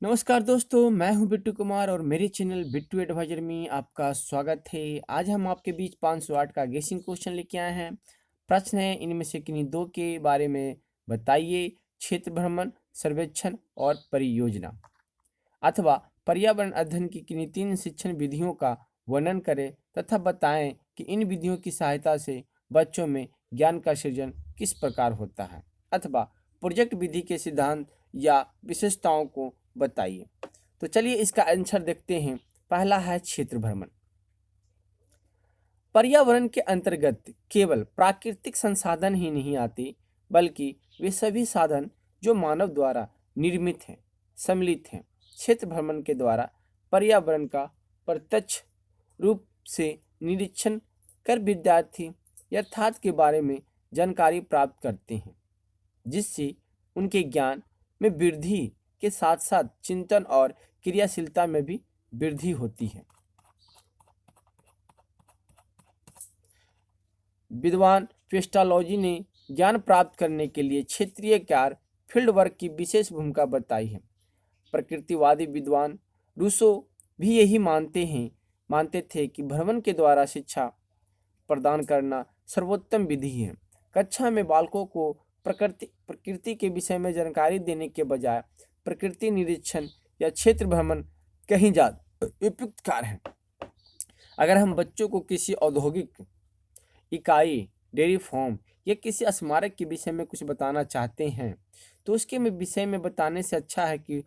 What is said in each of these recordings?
नमस्कार दोस्तों, मैं हूं बिट्टू कुमार और मेरे चैनल बिट्टू एडवाइजर में आपका स्वागत है। आज हम आपके बीच 508 का गेसिंग क्वेश्चन लेके आए हैं। प्रश्न है, इनमें से किन्हीं दो के बारे में बताइए। क्षेत्र भ्रमण, सर्वेक्षण और परियोजना। अथवा पर्यावरण अध्ययन की किन्हीं तीन शिक्षण विधियों का वर्णन करें तथा बताएं कि इन विधियों की सहायता से बच्चों में ज्ञान का सृजन किस प्रकार होता है। अथवा प्रोजेक्ट विधि के सिद्धांत या विशेषताओं को बताइए। तो चलिए इसका आंसर देखते हैं। पहला है क्षेत्र भ्रमण। पर्यावरण के अंतर्गत केवल प्राकृतिक संसाधन ही नहीं आते, बल्कि वे सभी साधन जो मानव द्वारा निर्मित हैं, सम्मिलित हैं। क्षेत्र भ्रमण के द्वारा पर्यावरण का प्रत्यक्ष रूप से निरीक्षण कर विद्यार्थी यथार्थ के बारे में जानकारी प्राप्त करते हैं, जिससे उनके ज्ञान में वृद्धि के साथ साथ चिंतन और क्रियाशीलता में भी वृद्धि होती है। विद्वान पेस्टालॉजी ने ज्ञान प्राप्त करने के लिए क्षेत्रीय कार्य फील्ड वर्क की विशेष भूमिका बताई है। प्रकृतिवादी विद्वान रूसो भी यही मानते थे कि भ्रमण के द्वारा शिक्षा प्रदान करना सर्वोत्तम विधि है। कक्षा में बालकों को प्रकृति के विषय में जानकारी देने के बजाय प्रकृति निरीक्षण या क्षेत्र भ्रमण कहीं ज्यादा उपयुक्त कार्य है। अगर हम बच्चों को किसी औद्योगिक इकाई, डेयरी फार्म या किसी स्मारक के विषय में कुछ बताना चाहते हैं, तो उसके विषय में बताने से अच्छा है कि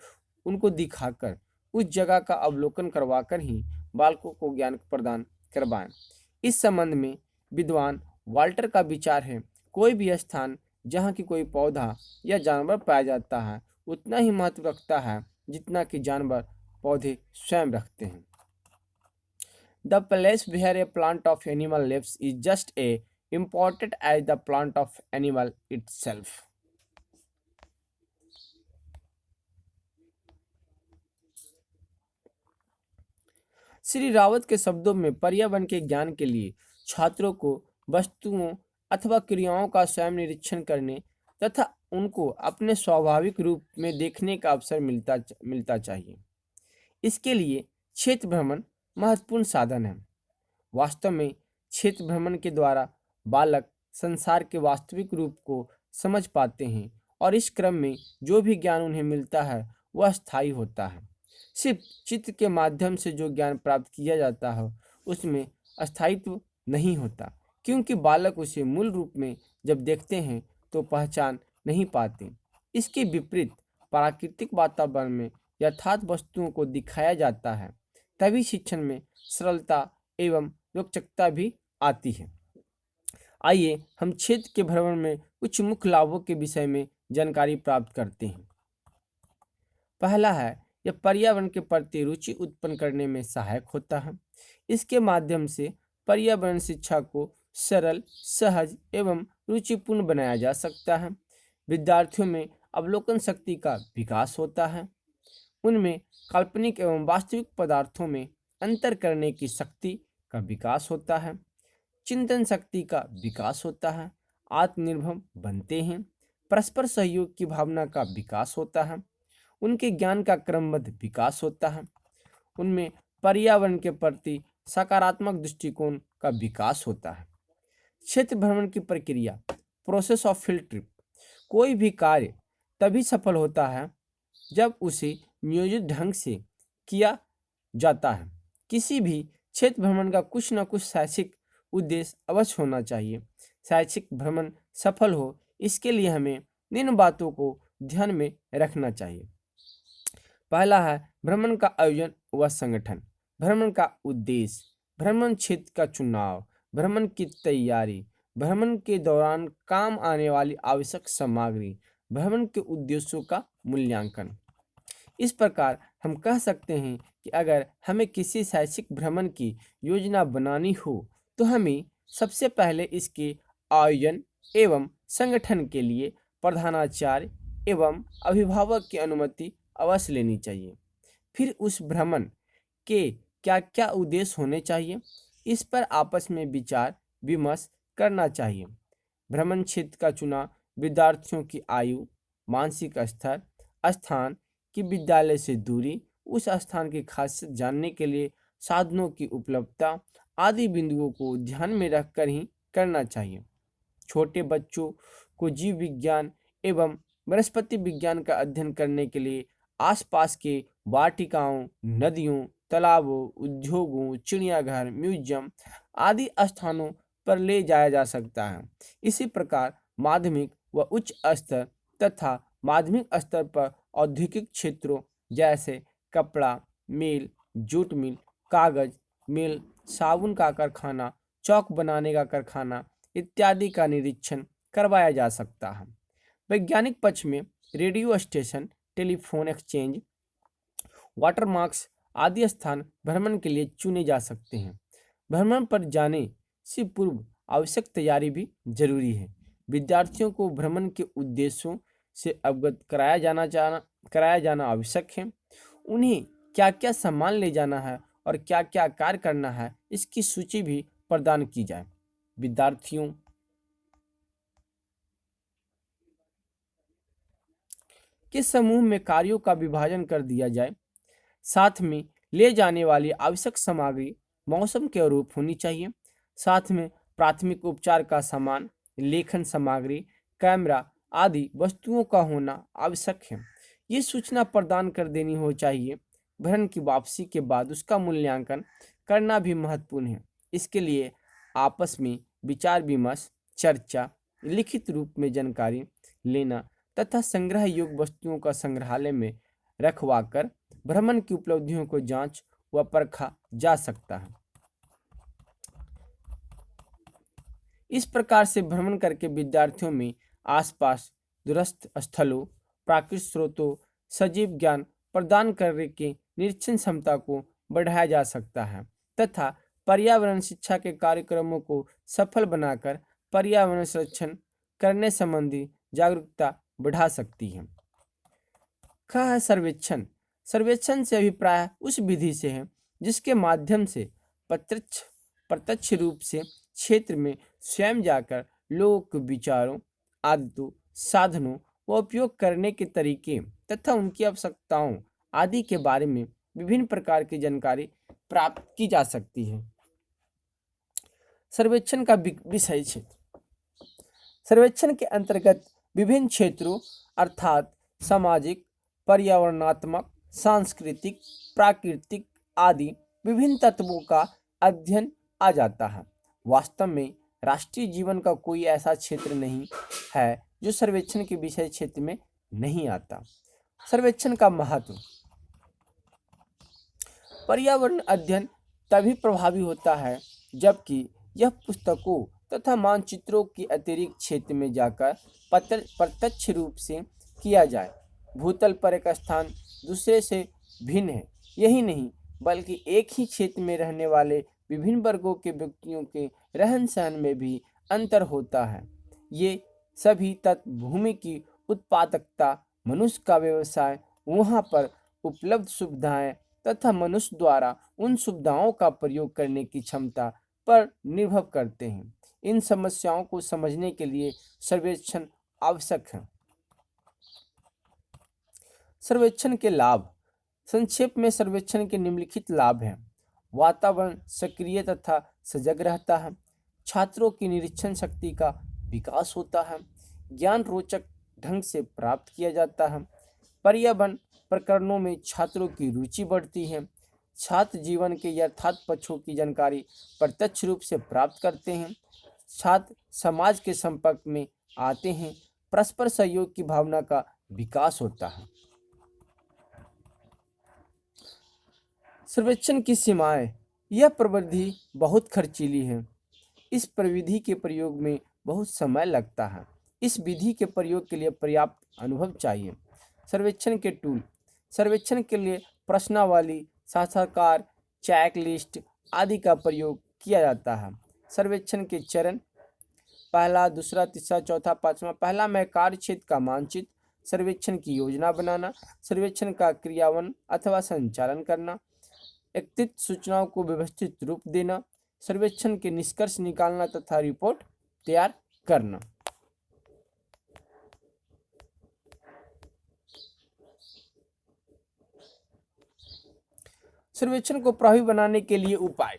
उनको दिखाकर उस जगह का अवलोकन करवाकर ही बालकों को ज्ञान प्रदान करवाएं। इस संबंध में विद्वान वाल्टर का विचार है, कोई भी स्थान जहाँ की कोई पौधा या जानवर पाया जाता है उतना ही महत्व रखता है जितना कि जानवर पौधे स्वयं रखते हैं। The place where a plant of animal lives is just as important as the plant of animal itself. Shri Rawat के शब्दों में पर्यावरण के ज्ञान के लिए छात्रों को वस्तुओं अथवा क्रियाओं का स्वयं निरीक्षण करने तथा उनको अपने स्वाभाविक रूप में देखने का अवसर मिलता चाहिए। इसके लिए क्षेत्र भ्रमण महत्वपूर्ण साधन है। वास्तव में क्षेत्र भ्रमण के द्वारा बालक संसार के वास्तविक रूप को समझ पाते हैं और इस क्रम में जो भी ज्ञान उन्हें मिलता है वह स्थायी होता है। सिर्फ चित्र के माध्यम से जो ज्ञान प्राप्त किया जाता है उसमें अस्थायित्व नहीं होता, क्योंकि बालक उसे मूल रूप में जब देखते हैं तो पहचान नहीं पाते। इसके विपरीत प्राकृतिक वातावरण में यथार्थ वस्तुओं को दिखाया जाता है, तभी शिक्षण में सरलता एवं रोचकता भी आती है। आइए हम क्षेत्र के भ्रमण में कुछ मुख्य लाभों के विषय में जानकारी प्राप्त करते हैं। पहला है, यह पर्यावरण के प्रति रुचि उत्पन्न करने में सहायक होता है। इसके माध्यम से पर्यावरण शिक्षा को सरल, सहज एवं रुचिपूर्ण बनाया जा सकता है। विद्यार्थियों में अवलोकन शक्ति का विकास होता है। उनमें काल्पनिक एवं वास्तविक पदार्थों में अंतर करने की शक्ति का विकास होता है। चिंतन शक्ति का विकास होता है। आत्मनिर्भर बनते हैं। परस्पर सहयोग की भावना का विकास होता है। उनके ज्ञान का क्रमबद्ध विकास होता है। उनमें पर्यावरण के प्रति सकारात्मक दृष्टिकोण का विकास होता है। क्षेत्र भ्रमण की प्रक्रिया, प्रोसेस ऑफ फील्ड ट्रिप। कोई भी कार्य तभी सफल होता है जब उसे नियोजित ढंग से किया जाता है। किसी भी क्षेत्र भ्रमण का कुछ न कुछ शैक्षिक उद्देश्य अवश्य होना चाहिए। शैक्षिक भ्रमण सफल हो, इसके लिए हमें निम्न बातों को ध्यान में रखना चाहिए। पहला है भ्रमण का आयोजन व संगठन। भ्रमण का उद्देश्य, भ्रमण क्षेत्र का चुनाव, भ्रमण की तैयारी, भ्रमण के दौरान काम आने वाली आवश्यक सामग्री, भ्रमण के उद्देश्यों का मूल्यांकन। इस प्रकार हम कह सकते हैं कि अगर हमें किसी शैक्षिक भ्रमण की योजना बनानी हो तो हमें सबसे पहले इसके आयोजन एवं संगठन के लिए प्रधानाचार्य एवं अभिभावक की अनुमति अवश्य लेनी चाहिए। फिर उस भ्रमण के क्या क्या उद्देश्य होने चाहिए, इस पर आपस में विचार विमर्श करना चाहिए। भ्रमण क्षेत्र का चुनाव विद्यार्थियों की आयु, मानसिक स्तर, स्थान, कि विद्यालय से दूरी, उस स्थान की खासियत जानने के लिए साधनों की उपलब्धता आदि बिंदुओं को ध्यान में रखकर ही करना चाहिए। छोटे बच्चों को जीव विज्ञान एवं वनस्पति विज्ञान का अध्ययन करने के लिए आसपास के वाटिकाओं, नदियों, तालाबों, उद्योगों, चिड़ियाघर, म्यूजियम आदि स्थानों पर ले जाया जा सकता है। इसी प्रकार माध्यमिक व उच्च स्तर तथा माध्यमिक स्तर पर औद्योगिक क्षेत्रों जैसे कपड़ा मिल, जूट मिल, कागज मिल, साबुन का कारखाना, चौक बनाने का कारखाना इत्यादि का निरीक्षण करवाया जा सकता है। वैज्ञानिक पक्ष में radio station, telephone exchange, water marks आदि स्थान भ्रमण के लिए चुने जा सकते हैं। भ्रमण पर जाने से पूर्व आवश्यक तैयारी भी जरूरी है। विद्यार्थियों को भ्रमण के उद्देश्यों से अवगत कराया जाना आवश्यक है। उन्हें क्या क्या सामान ले जाना है और क्या क्या कार्य करना है, इसकी सूची भी प्रदान की जाए। विद्यार्थियों के समूह में कार्यों का विभाजन कर दिया जाए। साथ में ले जाने वाली आवश्यक सामग्री मौसम के अनुरूप होनी चाहिए। साथ में प्राथमिक उपचार का सामान, लेखन सामग्री, कैमरा आदि वस्तुओं का होना आवश्यक है। ये सूचना प्रदान कर देनी हो चाहिए। भ्रमण की वापसी के बाद उसका मूल्यांकन करना भी महत्वपूर्ण है। इसके लिए आपस में विचार विमर्श, चर्चा, लिखित रूप में जानकारी लेना तथा संग्रह योग्य वस्तुओं का संग्रहालय में रखवा कर भ्रमण की उपलब्धियों को जांच व परखा जा सकता है। इस प्रकार से भ्रमण करके विद्यार्थियों में आसपास दूरस्थ स्थलों, प्राकृतिक स्रोतों, सजीव ज्ञान प्रदान करने के निरीक्षण क्षमता को बढ़ाया जा सकता है तथा पर्यावरण शिक्षा के कार्यक्रमों को सफल बनाकर पर्यावरण संरक्षण करने संबंधी जागरूकता बढ़ा सकती है। कहा है सर्वेक्षण। सर्वेक्षण से अभिप्राय उस विधि से है जिसके माध्यम से प्रत्यक्ष प्रत्यक्ष रूप से क्षेत्र में स्वयं जाकर लोगों के विचारों, आदतों, साधनों व उपयोग करने के तरीके तथा उनकी आवश्यकताओं आदि के बारे में विभिन्न प्रकार की जानकारी प्राप्त की जा सकती है। सर्वेक्षण का विषय क्षेत्र। सर्वेक्षण के अंतर्गत विभिन्न क्षेत्रों अर्थात सामाजिक, पर्यावरणात्मक, सांस्कृतिक, प्राकृतिक आदि विभिन्न तत्वों का अध्ययन आ जाता है। वास्तव में राष्ट्रीय जीवन का कोई ऐसा क्षेत्र नहीं है जो सर्वेक्षण के विषय क्षेत्र में नहीं आता। सर्वेक्षण का महत्व। पर्यावरण अध्ययन तभी प्रभावी होता है जबकि यह पुस्तकों तथा मानचित्रों के अतिरिक्त क्षेत्र में जाकर प्रत्यक्ष रूप से किया जाए। भूतल पर एक स्थान दूसरे से भिन्न है, यही नहीं बल्कि एक ही क्षेत्र में रहने वाले विभिन्न वर्गों के व्यक्तियों के रहन सहन में भी अंतर होता है। ये सभी तत्व भूमि की उत्पादकता, मनुष्य का व्यवसाय, वहाँ पर उपलब्ध सुविधाएं तथा मनुष्य द्वारा उन सुविधाओं का प्रयोग करने की क्षमता पर निर्भर करते हैं। इन समस्याओं को समझने के लिए सर्वेक्षण आवश्यक है। सर्वेक्षण के लाभ। संक्षेप में सर्वेक्षण के निम्नलिखित लाभ हैं। वातावरण सक्रिय तथा सजग रहता है। छात्रों की निरीक्षण शक्ति का विकास होता है। ज्ञान रोचक ढंग से प्राप्त किया जाता है। पर्यावरण प्रकरणों में छात्रों की रुचि बढ़ती है। छात्र जीवन के यथार्थ पक्षों की जानकारी प्रत्यक्ष रूप से प्राप्त करते हैं। छात्र समाज के संपर्क में आते हैं। परस्पर सहयोग की भावना का विकास होता है। सर्वेक्षण की सीमाएं। यह प्रविधि बहुत खर्चीली है। इस प्रविधि के प्रयोग में बहुत समय लगता है। इस विधि के प्रयोग के लिए पर्याप्त अनुभव चाहिए। सर्वेक्षण के टूल। सर्वेक्षण के लिए प्रश्नावली, साक्षात्कार, चेक लिस्ट आदि का प्रयोग किया जाता है। सर्वेक्षण के चरण। पहला, दूसरा, तीसरा, चौथा, पांचवा। पहला में कार्य क्षेत्र का मानचित्र, सर्वेक्षण की योजना बनाना, सर्वेक्षण का क्रियान्वयन अथवा संचालन करना, एकत्रित सूचनाओं को व्यवस्थित रूप देना, सर्वेक्षण के निष्कर्ष निकालना तथा रिपोर्ट तैयार करना। सर्वेक्षण को प्रभावी बनाने के लिए उपाय।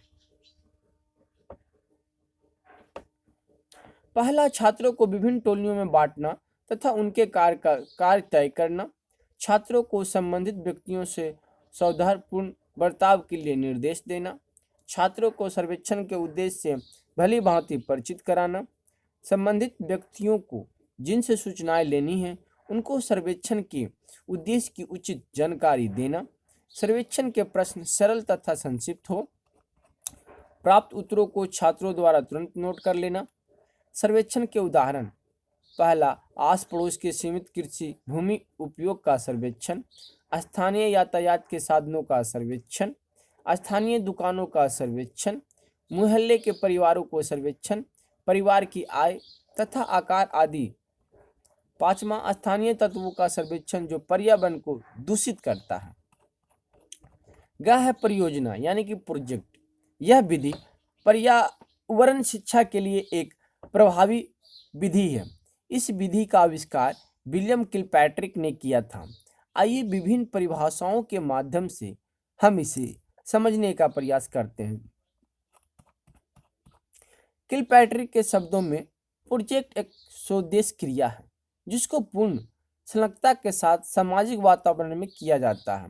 पहला, छात्रों को विभिन्न टोलियों में बांटना तथा उनके कार्य तय करना। छात्रों को संबंधित व्यक्तियों से सौहार्दपूर्ण बर्ताव के लिए निर्देश देना। छात्रों को सर्वेक्षण के उद्देश्य से भली भांति परिचित कराना। संबंधित व्यक्तियों को जिनसे सूचनाएं लेनी है उनको सर्वेक्षण के उद्देश्य की उचित जानकारी देना। सर्वेक्षण के प्रश्न सरल तथा संक्षिप्त हो। प्राप्त उत्तरों को छात्रों द्वारा तुरंत नोट कर लेना। सर्वेक्षण के उदाहरण। पहला, आस पड़ोस के सीमित कृषि भूमि उपयोग का सर्वेक्षण। स्थानीय यातायात के साधनों का सर्वेक्षण। स्थानीय दुकानों का सर्वेक्षण। मोहल्ले के परिवारों को सर्वेक्षण। परिवार की आय तथा आकार आदि। पांचवा, स्थानीय तत्वों का सर्वेक्षण जो पर्यावरण को दूषित करता है। गह परियोजना यानी कि प्रोजेक्ट। यह विधि पर्यावरण शिक्षा के लिए एक प्रभावी विधि है। इस विधि का आविष्कार विलियम किलपैट्रिक ने किया था। आइए विभिन्न परिभाषाओं के माध्यम से हम इसे समझने का प्रयास करते हैं। किलपैट्रिक के शब्दों में प्रोजेक्ट एक स्वोद्देश्य क्रिया है जिसको पूर्ण संलग्नता के साथ सामाजिक वातावरण में किया जाता है।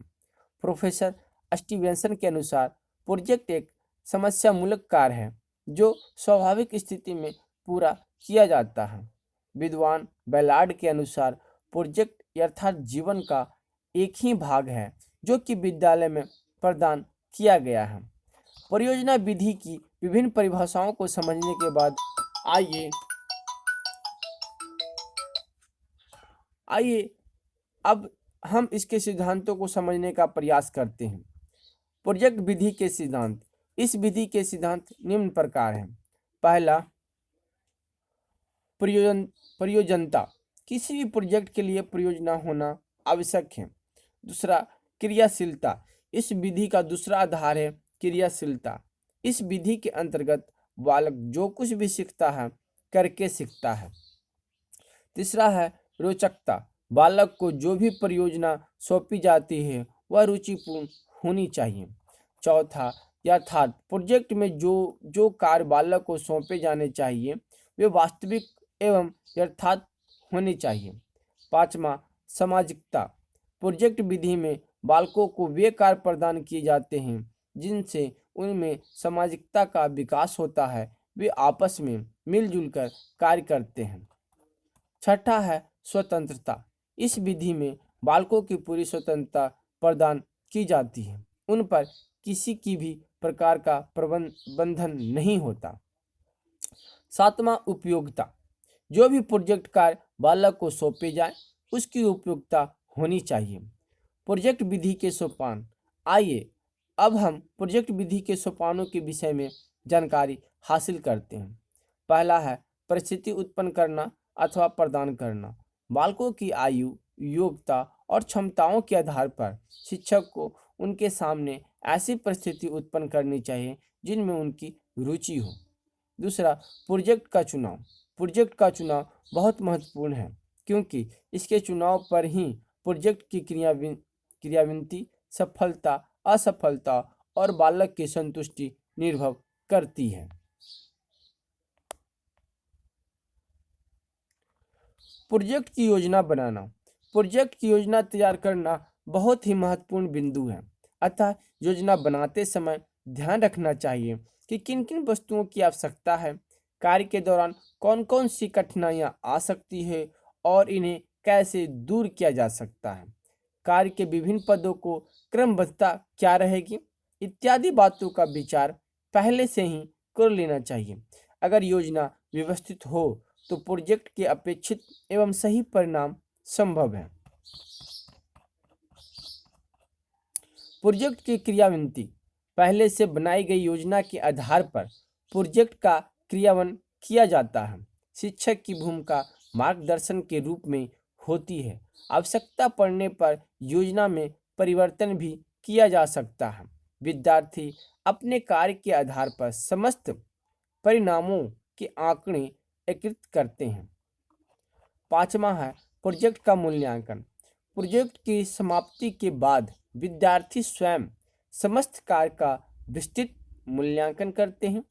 प्रोफेसर स्टीवेंसन के अनुसार प्रोजेक्ट एक समस्यामूलक कार्य है जो स्वाभाविक स्थिति में पूरा किया जाता है। विद्वान बैलार्ड के अनुसार प्रोजेक्ट अर्थात जीवन का एक ही भाग है जो कि विद्यालय में प्रदान किया गया है। परियोजना विधि की विभिन्न परिभाषाओं को समझने के बाद आइए अब हम इसके सिद्धांतों को समझने का प्रयास करते हैं। प्रोजेक्ट विधि के सिद्धांत। इस विधि के सिद्धांत निम्न प्रकार हैं। पहला, प्रयोजनता। किसी भी प्रोजेक्ट के लिए प्रयोजना होना आवश्यक है। दूसरा, क्रियाशीलता। इस विधि का दूसरा आधार है क्रियाशीलता। इस विधि के अंतर्गत बालक जो कुछ भी सीखता है करके सीखता है। तीसरा है रोचकता। बालक को जो भी परियोजना सौंपी जाती है वह रुचिपूर्ण होनी चाहिए। चौथा, यथार्थ। प्रोजेक्ट में जो कार्य बालक को सौंपे जाने चाहिए वे वास्तविक एवं यथार्थ होने चाहिए। पांचवा, सामाजिकता। प्रोजेक्ट विधि में बालकों को वे कार्य प्रदान किए जाते हैं जिनसे उनमें सामाजिकता का विकास होता है। वे आपस में मिलजुल कर कार्य करते हैं। छठा है स्वतंत्रता। इस विधि में बालकों की पूरी स्वतंत्रता प्रदान की जाती है। उन पर किसी की भी प्रकार का बंधन नहीं होता। सातवां, उपयोगिता। जो भी प्रोजेक्ट कार्य बालक को सौंपे जाए उसकी उपयोगिता होनी चाहिए। प्रोजेक्ट विधि के सोपान। आइए अब हम प्रोजेक्ट विधि के सोपानों के विषय में जानकारी हासिल करते हैं। पहला है परिस्थिति उत्पन्न करना अथवा प्रदान करना। बालकों की आयु, योग्यता और क्षमताओं के आधार पर शिक्षक को उनके सामने ऐसी परिस्थिति उत्पन्न करनी चाहिए जिनमें उनकी रुचि हो। दूसरा, प्रोजेक्ट का चुनाव। प्रोजेक्ट का चुनाव बहुत महत्वपूर्ण है क्योंकि इसके चुनाव पर ही प्रोजेक्ट की क्रियान्विति, सफलता, असफलता और बालक की संतुष्टि निर्भर करती है। प्रोजेक्ट की योजना बनाना। प्रोजेक्ट की योजना तैयार करना बहुत ही महत्वपूर्ण बिंदु है। अतः योजना बनाते समय ध्यान रखना चाहिए कि किन किन वस्तुओं की आवश्यकता है, कार्य के दौरान कौन कौन सी कठिनाइयां आ सकती है और इन्हें कैसे दूर किया जा सकता है, कार्य के विभिन्न पदों को क्रमबद्धता क्या रहेगी इत्यादि बातों का विचार पहले से ही कर लेना चाहिए। अगर योजना व्यवस्थित हो तो प्रोजेक्ट के अपेक्षित एवं सही परिणाम संभव है। प्रोजेक्ट की क्रियान्विति। पहले से बनाई गई योजना के आधार पर प्रोजेक्ट का क्रियान्वयन किया जाता है। शिक्षक की भूमिका मार्गदर्शन के रूप में होती है। आवश्यकता पड़ने पर योजना में परिवर्तन भी किया जा सकता है। विद्यार्थी अपने कार्य के आधार पर समस्त परिणामों के आंकड़े एकत्रित करते हैं। पांचवा है प्रोजेक्ट का मूल्यांकन। प्रोजेक्ट की समाप्ति के बाद विद्यार्थी स्वयं समस्त कार्य का विस्तृत मूल्यांकन करते हैं।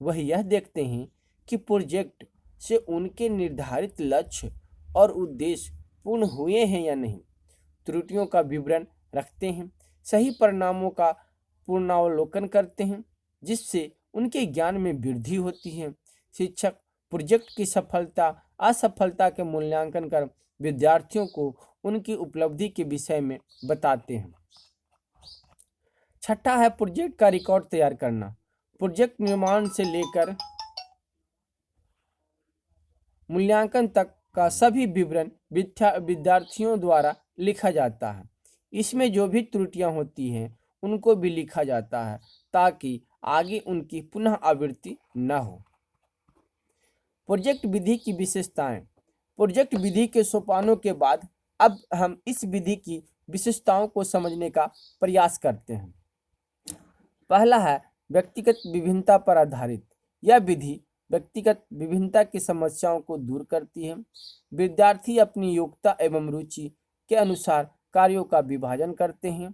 वह यह देखते हैं कि प्रोजेक्ट से उनके निर्धारित लक्ष्य और उद्देश्य पूर्ण हुए हैं या नहीं। त्रुटियों का विवरण रखते हैं, सही परिणामों का पुनरावलोकन करते हैं जिससे उनके ज्ञान में वृद्धि होती है। शिक्षक प्रोजेक्ट की सफलता असफलता के मूल्यांकन कर विद्यार्थियों को उनकी उपलब्धि के विषय में बताते हैं। छठा है प्रोजेक्ट का रिकॉर्ड तैयार करना। प्रोजेक्ट निर्माण से लेकर मूल्यांकन तक का सभी विवरण विद्यार्थियों द्वारा लिखा जाता है। इसमें जो भी त्रुटियां होती हैं उनको भी लिखा जाता है ताकि आगे उनकी पुनः आवृत्ति न हो। प्रोजेक्ट विधि की विशेषताएं। प्रोजेक्ट विधि के सोपानों के बाद अब हम इस विधि की विशेषताओं को समझने का प्रयास करते हैं। पहला है व्यक्तिगत विभिन्नता पर आधारित। यह विधि व्यक्तिगत विभिन्नता की समस्याओं को दूर करती है। विद्यार्थी अपनी योग्यता एवं रुचि के अनुसार कार्यों का विभाजन करते हैं।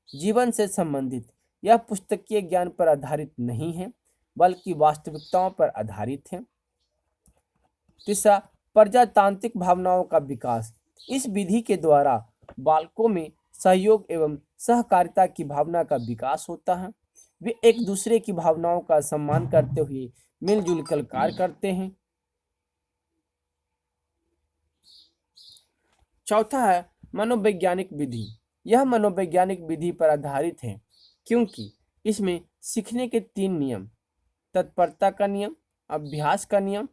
जीवन से संबंधित। यह पुस्तकीय ज्ञान पर आधारित नहीं है बल्कि वास्तविकताओं पर आधारित है। तीसरा, प्रजातांत्रिक भावनाओं का विकास। इस विधि के द्वारा बालकों में सहयोग एवं सहकारिता की भावना का विकास होता है। वे एक दूसरे की भावनाओं का सम्मान करते हुए मिलजुल कर कार्य करते हैं। चौथा है मनोवैज्ञानिक विधि। यह मनोवैज्ञानिक विधि पर आधारित है क्योंकि इसमें सीखने के 3 नियम, तत्परता का नियम, अभ्यास का नियम,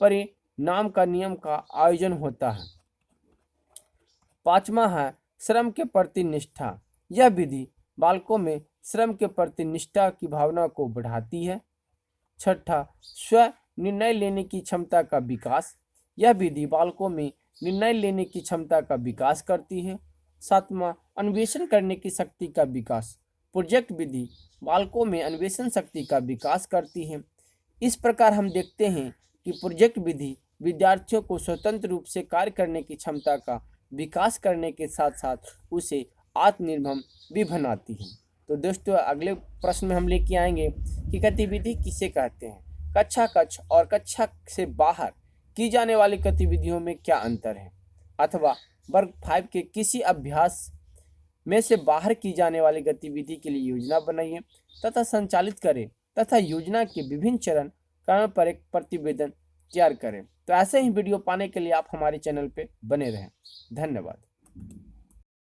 परिणाम का नियम का आयोजन होता है। पांचवा है श्रम के प्रति निष्ठा। यह विधि बालकों में श्रम के प्रति निष्ठा की भावना को बढ़ाती है। छठा, स्व निर्णय लेने की क्षमता का विकास। यह विधि बालकों में निर्णय लेने की क्षमता का विकास करती है। सातवां, अन्वेषण करने की शक्ति का विकास। प्रोजेक्ट विधि बालकों में अन्वेषण शक्ति का विकास करती है। इस प्रकार हम देखते हैं कि प्रोजेक्ट विधि विद्यार्थियों को स्वतंत्र रूप से कार्य करने की क्षमता का विकास करने के साथ साथ उसे आत्मनिर्भर भी बनाती है। तो दोस्तों, अगले प्रश्न में हम लेके आएंगे कि गतिविधि किसे कहते हैं, कक्षा कक्ष और कक्षा से बाहर की जाने वाली गतिविधियों में क्या अंतर है, अथवा वर्ग 5 के किसी अभ्यास में से बाहर की जाने वाली गतिविधि के लिए योजना बनाइए तथा संचालित करें तथा योजना के विभिन्न चरण कारण पर एक प्रतिवेदन तैयार करें। तो ऐसे ही वीडियो पाने के लिए आप हमारे चैनल पे बने रहें। धन्यवाद।